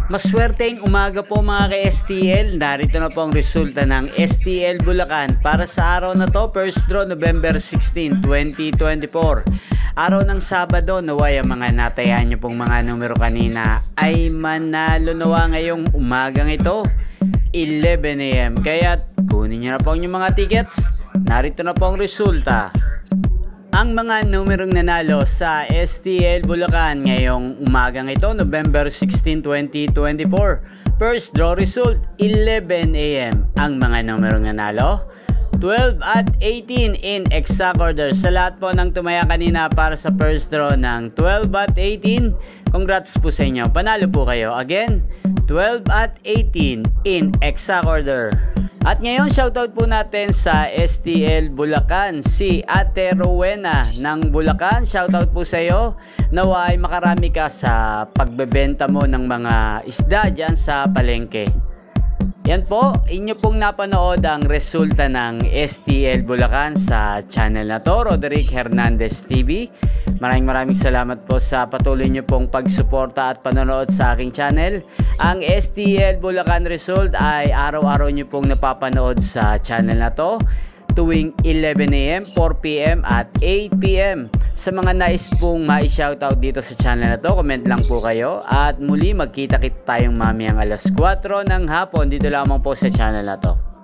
Maswerteng umaga po mga ka-STL. Narito na po ang resulta ng STL Bulacan para sa araw na to, first draw November 16, 2024. Araw ng Sabado, naway ang mga natayaan nyo pong mga numero kanina ay manalo nawa ngayong umagang ito, 11 AM. Kaya kunin nyo na po yung mga tickets. Narito na po ang resulta. Ang mga numerong nanalo sa STL Bulacan ngayong umagang ito, November 16, 2024. First draw result, 11 AM. Ang mga numerong nanalo, 12 at 18 in exact order. Sa lahat po ng tumaya kanina para sa first draw ng 12 at 18, congrats po sa inyo. Panalo po kayo. Again, 12 at 18 in exact order. At ngayon, shoutout po natin sa STL Bulacan, si Ate Rowena ng Bulacan. Shoutout po sa iyo. Naway makarami ka sa pagbebenta mo ng mga isda dyan sa palengke. Yan po, inyo pong napanood ang resulta ng STL Bulacan sa channel na to, Roderick Hernandez TV. Maraming salamat po sa patuloy nyo pong pagsuporta at panonood sa aking channel. Ang STL Bulacan result ay araw-araw nyo pong napapanood sa channel na to tuwing 11 AM, 4 PM at 8 PM. Sa mga nais pong ma-shoutout dito sa channel na to, comment lang po kayo. At muli magkita-kita tayong mamayang alas 4 ng hapon dito lamang po sa channel na to.